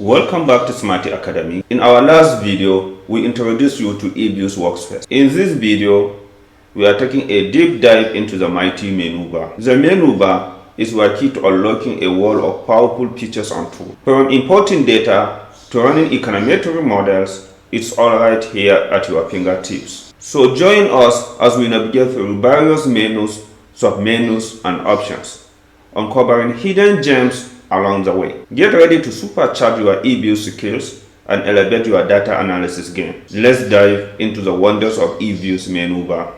Welcome back to Smarty Academy. In our last video, we introduced you to EViews workspace. In this video, we are taking a deep dive into the mighty menu bar. The menu bar is our key to unlocking a wall of powerful features and tools. From importing data to running econometric models, it's all right here at your fingertips. So join us as we navigate through various menus, sub-menus, and options, uncovering hidden gems along the way. Get ready to supercharge your EViews skills and elevate your data analysis game. Let's dive into the wonders of EViews menu bar.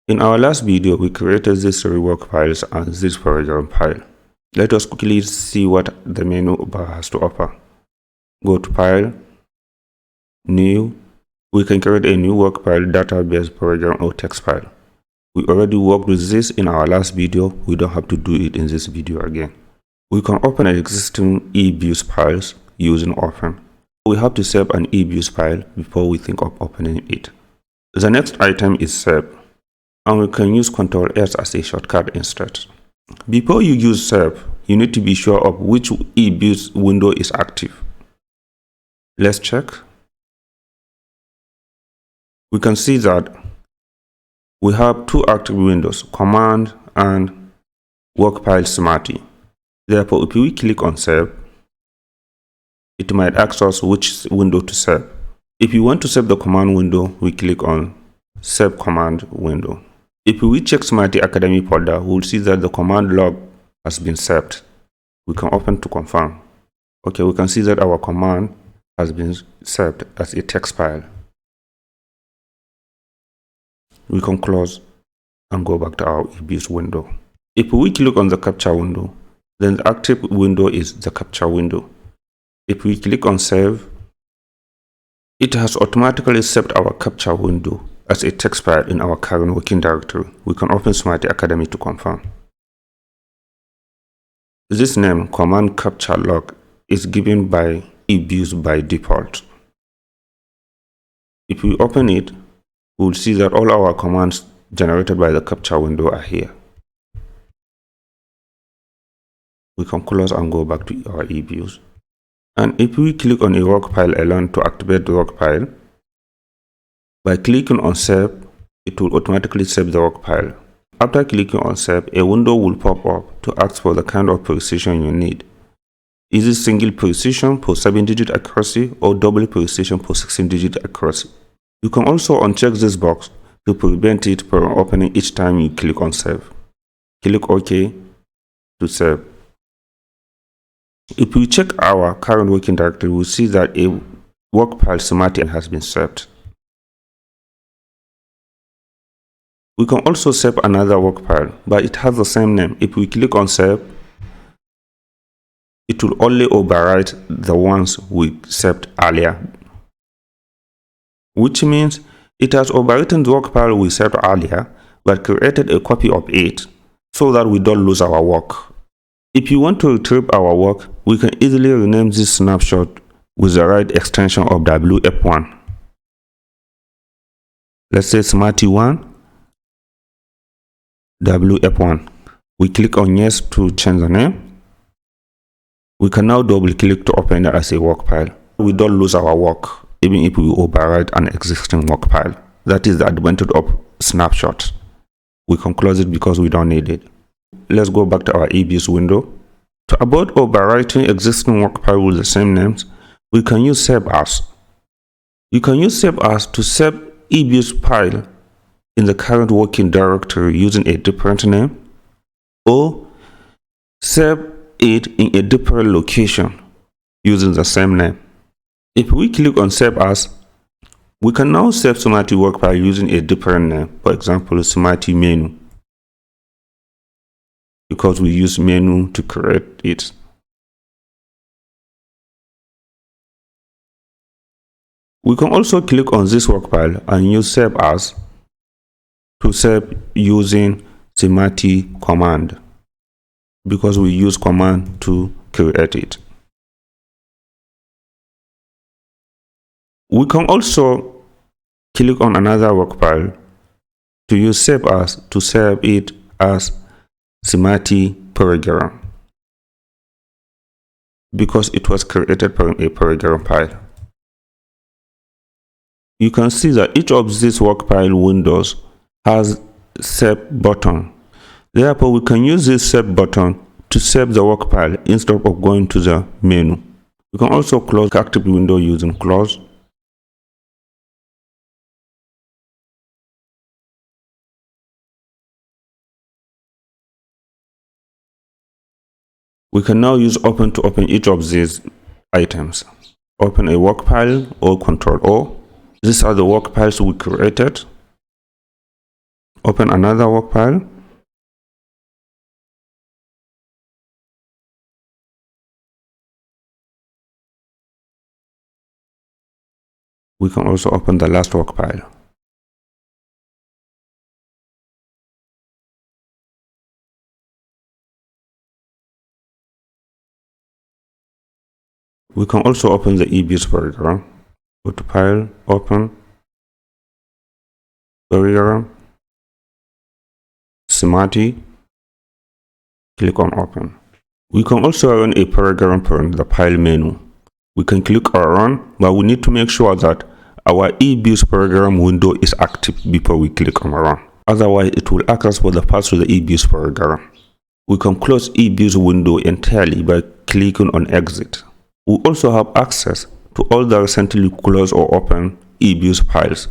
In our last video, we created these rework files and this program file. Let us quickly see what the menu bar has to offer. Go to File, New. We can create a new work file, database, program, or text file. We already worked with this in our last video. We don't have to do it in this video again. We can open an existing EViews files using Open. We have to save an EViews file before we think of opening it. The next item is Save, and we can use Ctrl S as a shortcut instead. Before you use Save, you need to be sure of which EViews window is active. Let's check. We can see that we have two active windows, Command and Work File Smarty. Therefore, if we click on Save, it might ask us which window to save. If you want to save the command window, we click on Save Command window. If we check Smarty Academy folder, we will see that the command log has been saved. We can open to confirm. Okay, we can see that our command has been saved as a text file. We can close and go back to our EViews window. If we click on the capture window, then the active window is the capture window. If we click on Save, it has automatically saved our capture window as a text file in our current working directory. We can open Smarty Academy to confirm. This name, Command Capture Log, is given by EViews by default. If we open it, we will see that all our commands generated by the capture window are here. We can close and go back to our EViews. And if we click on a work file alone to activate the work file, by clicking on Save, it will automatically save the work file. After clicking on Save, a window will pop up to ask for the kind of precision you need. Is it single precision for 7-digit accuracy or double precision for 16-digit accuracy? You can also uncheck this box to prevent it from opening each time you click on Save. Click OK to save. If we check our current working directory, we'll see that a work file Smarty has been saved. We can also save another work file, but it has the same name. If we click on Save, it will only overwrite the ones we saved earlier, which means it has overwritten the work file we saved earlier, but created a copy of it so that we don't lose our work. If you want to retrieve our work, we can easily rename this snapshot with the right extension of WF1. Let's say Smarty1 WF1. We click on Yes to change the name. We can now double click to open it as a work file. We don't lose our work even if we overwrite an existing work file. That is the advantage of snapshot. We can close it because we don't need it. Let's go back to our EViews window. To avoid overwriting existing work file with the same names, we can use Save As. You can use Save As to save EViews file in the current working directory using a different name, or save it in a different location using the same name. If we click on Save As, we can now save Smarty work file using a different name, for example, Smarty menu, because we use menu to create it. We can also click on this work file and use save as to save using SIMATI command, because we use command to create it. We can also click on another work file to use save as to save it as SIMATI program, because it was created from a program file. You can see that each of these work file windows has save button. Therefore, we can use this save button to save the work file instead of going to the menu. We can also close the active window using close. We can now use open to open each of these items. Open a work file or Ctrl O. These are the work files we created. Open another work file. We can also open the last work file. We can also open the EViews program. Go to File, Open, Program, SIMATI, click on Open. We can also run a program from the File menu. We can click on Run, but we need to make sure that our EViews program window is active before we click on Run. Otherwise, it will ask us for the path to the EViews program. We can close EViews window entirely by clicking on Exit. We also have access to all the recently closed or open EViews files.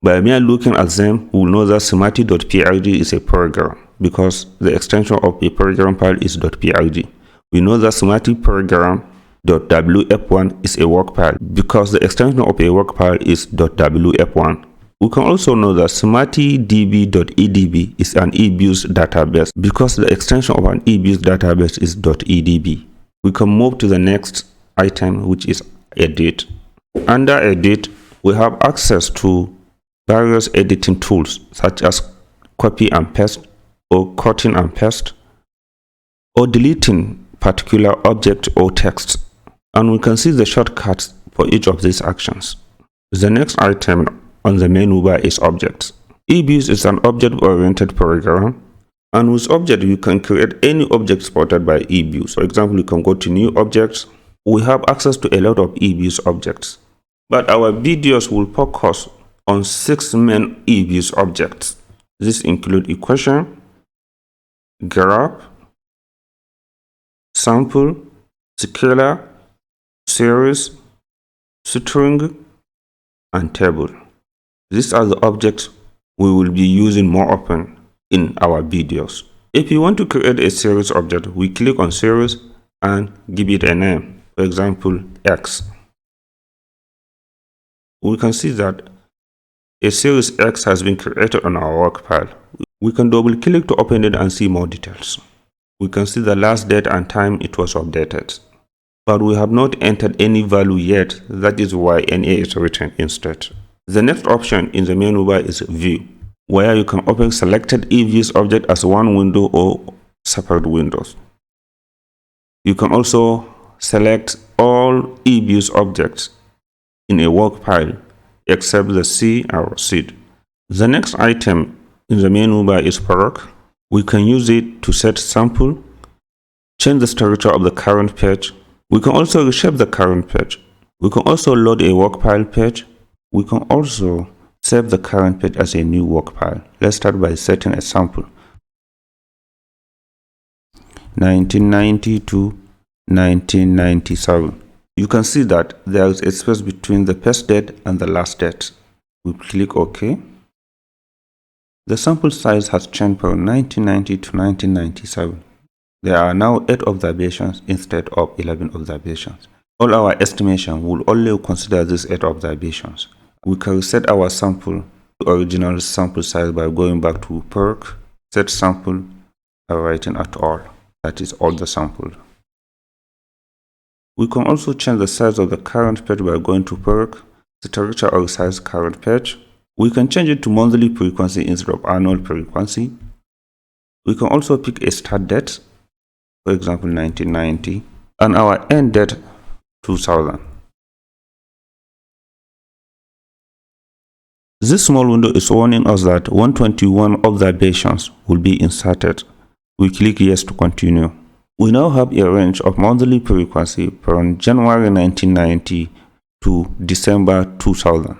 By mere looking at them, we will know that SIMATI.prd is a program, because the extension of a program file is .prd. We know that SIMATI program.wf1 is a work file, because the extension of a work file is .wf1. We can also know that SIMATI.db.edb is an EViews database, because the extension of an EViews database is .edb. We can move to the next item, which is Edit. Under Edit, we have access to various editing tools such as copy and paste, or cutting and paste, or deleting particular object or text. And we can see the shortcuts for each of these actions. The next item on the menu bar is Objects. EViews is an object-oriented program, and with object you can create any object supported by EViews. For example, you can go to New Objects. We have access to a lot of EViews objects, but our videos will focus on 6 main EViews objects. These include equation, graph, sample, scalar, series, string, and table. These are the objects we will be using more often in our videos. If you want to create a series object, we click on series and give it a name. For example, X. We can see that a series X has been created on our work file. We can double click to open it and see more details. We can see the last date and time it was updated. But we have not entered any value yet, that is why NA is written instead. The next option in the menu bar is View, where you can open selected EViews object as one window or separate windows. You can also select all EViews objects in a work file except the C or seed. The next item in the menu bar is Perk. We can use it to set sample, change the structure of the current page. We can also reshape the current page. We can also load a work file page. We can also save the current page as a new work file. Let's start by setting a sample. 1990 to 1997. You can see that there is a space between the first date and the last date. We click OK. The sample size has changed from 1990 to 1997. There are now 8 observations instead of 11 observations. All our estimation will only consider these 8 observations. We can reset our sample to original sample size by going back to Perk, Set Sample, and writing at all. That is all the sample. We can also change the size of the current page by going to Perk, structure or resize current page. We can change it to monthly frequency instead of annual frequency. We can also pick a start date, for example 1990, and our end date 2000. This small window is warning us that 121 observations will be inserted. We click yes to continue. We now have a range of monthly frequency from January 1990 to December 2000.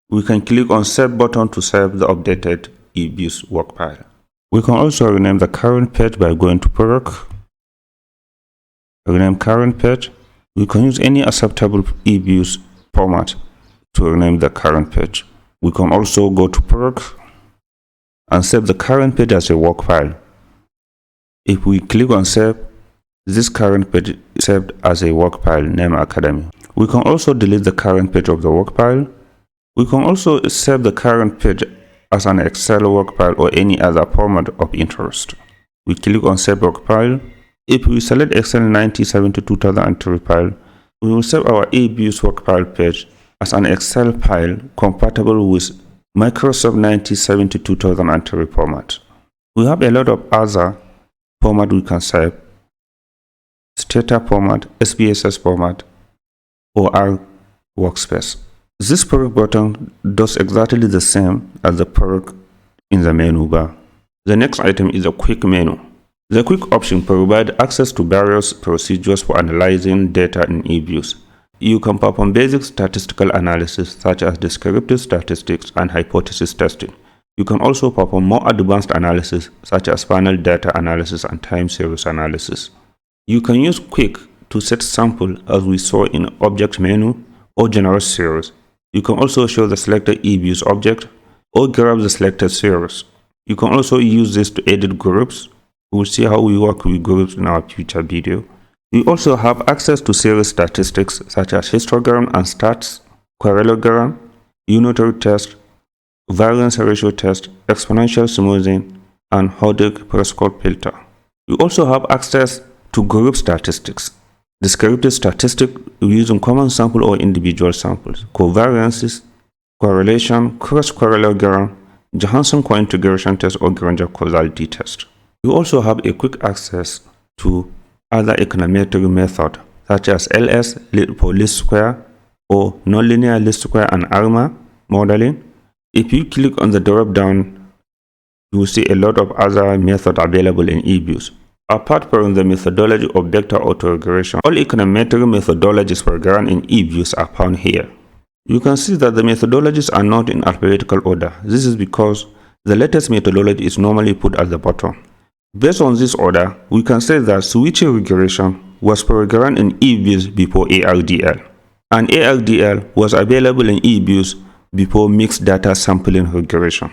We can click on Save button to save the updated EViews work file. We can also rename the current page by going to Product, rename current page. We can use any acceptable EViews format to rename the current page. We can also go to Product and save the current page as a work file. If we click on Save, this current page is saved as a work file named Academy. We can also delete the current page of the work file. We can also save the current page as an Excel work file or any other format of interest. We click on Save work file. If we select Excel 1970-2003 file, we will save our EViews work file page as an Excel file compatible with Microsoft 1970-2003 format. We have a lot of other format we can save: Stata format, SPSS format, or R workspace. This product button does exactly the same as the product in the menu bar. The next item is a quick menu. The quick option provides access to various procedures for analyzing data in EViews. You can perform basic statistical analysis such as descriptive statistics and hypothesis testing. You can also perform more advanced analysis such as final data analysis and time series analysis. You can use quick to set sample as we saw in object menu or generate series. You can also show the selected EViews object or grab the selected series. You can also use this to edit groups. We will see how we work with groups in our future video. We also have access to series statistics such as histogram and stats, parallelogram, unitary test, variance ratio test, exponential smoothing, and Hodge-Prescott filter. We also have access to group statistics, descriptive statistics using common sample or individual samples, covariances, correlation, cross-parallelogram, Johansson cointegration test, or Granger causality test. We also have a quick access to other econometric methods such as LS for least square or nonlinear least square and ARMA modeling. If you click on the drop down, you will see a lot of other methods available in EViews. Apart from the methodology of vector autoregression, all econometric methodologies for GRAN in EViews are found here. You can see that the methodologies are not in alphabetical order. This is because the latest methodology is normally put at the bottom. Based on this order, we can say that switching regression was programmed in EViews before ARDL, and ARDL was available in EViews before mixed data sampling regression,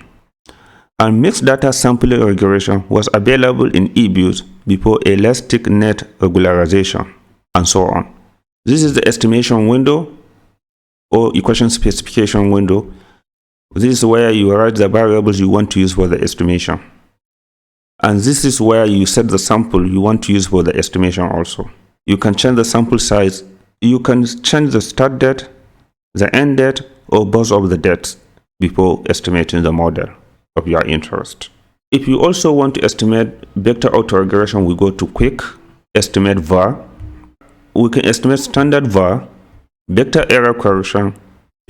and mixed data sampling regression was available in EViews before elastic net regularization, and so on. This is the estimation window or equation specification window. This is where you write the variables you want to use for the estimation. And this is where you set the sample you want to use for the estimation also. You can change the sample size. You can change the start date, the end date, or both of the dates before estimating the model of your interest. If you also want to estimate vector autoregression, we go to Quick, Estimate VAR. We can estimate standard VAR, vector error correction,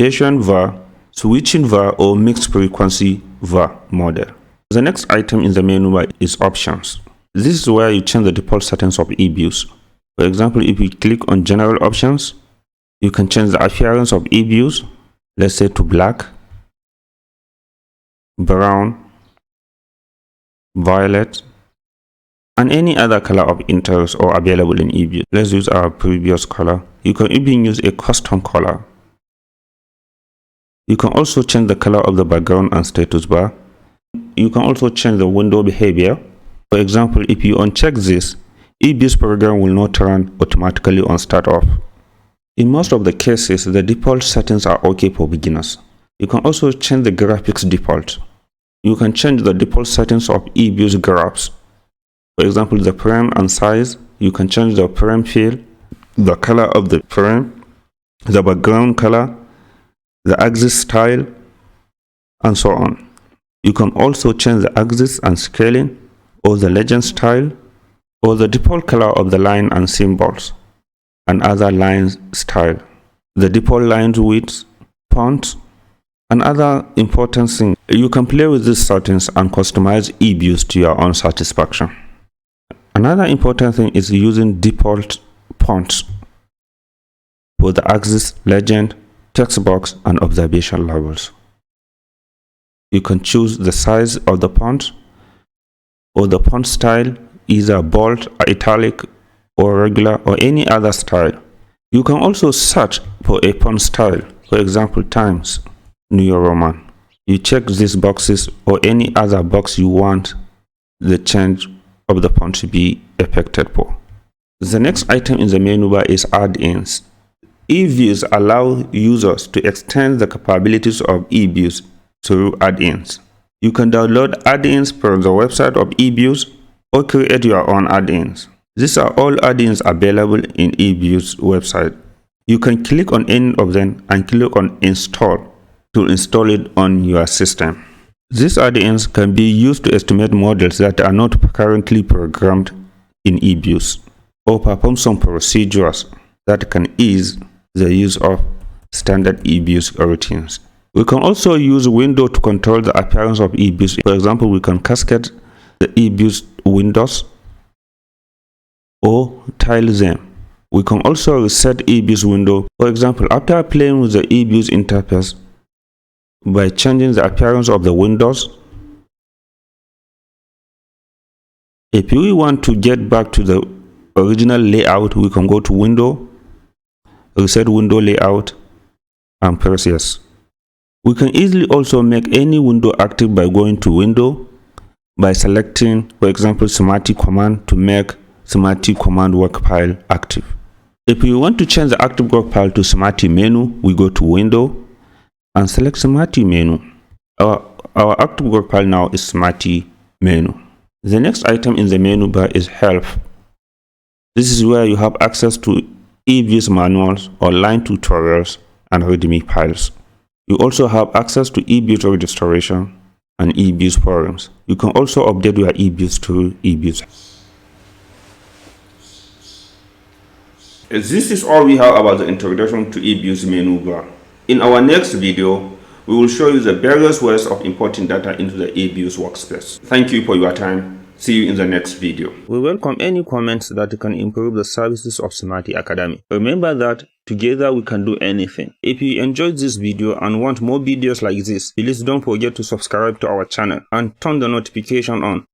Bayesian VAR, switching VAR, or mixed frequency VAR model. The next item in the menu bar is Options. This is where you change the default settings of EViews. For example, if you click on General Options, you can change the appearance of EViews, let's say to black, brown, violet, and any other color of interest or available in EViews. Let's use our previous color. You can even use a custom color. You can also change the color of the background and status bar. You can also change the window behavior. For example, if you uncheck this, EViews program will not run automatically on start off. In most of the cases, the default settings are okay for beginners. You can also change the graphics default. You can change the default settings of EViews graphs. For example, the frame and size. You can change the frame fill, the color of the frame, the background color, the axis style, and so on. You can also change the axis and scaling, or the legend style, or the default color of the line and symbols, and other line style, the default line width, font, and other important things. You can play with these settings and customize EViews to your own satisfaction. Another important thing is using default fonts for the axis, legend, text box, and observation levels. You can choose the size of the font or the font style, either bold, italic, or regular, or any other style. You can also search for a font style, for example, Times New Roman. You check these boxes or any other box you want the change of the font to be affected for. The next item in the menu bar is add-ins. EViews allow users to extend the capabilities of EViews through add-ins. You can download add-ins from the website of EViews or create your own add-ins. These are all add-ins available in EViews website. You can click on any of them and click on install to install it on your system. These add-ins can be used to estimate models that are not currently programmed in EViews, or perform some procedures that can ease the use of standard EViews routines. We can also use window to control the appearance of EViews. For example, we can cascade the EViews windows or tile them. We can also reset EViews window. For example, after playing with the EViews interface by changing the appearance of the windows. If we want to get back to the original layout, we can go to Window, Reset Window Layout, and press Yes. We can easily also make any window active by going to Window, by selecting, for example, Schematic command to make Schematic command work file active. If we want to change the active work file to Schematic menu, we go to Window and select Schematic menu. Our active work file now is Schematic menu. The next item in the menu bar is Help. This is where you have access to EViews manuals, online tutorials, and README files. You also have access to EViews registration and EViews forums. You can also update your EViews through EViews. This is all we have about the introduction to EViews menu bar. In our next video, we will show you the various ways of importing data into the EViews workspace. Thank you for your time. See you in the next video. We welcome any comments that can improve the services of Schematic Academy. Remember that together we can do anything. If you enjoyed this video and want more videos like this, please don't forget to subscribe to our channel and turn the notification on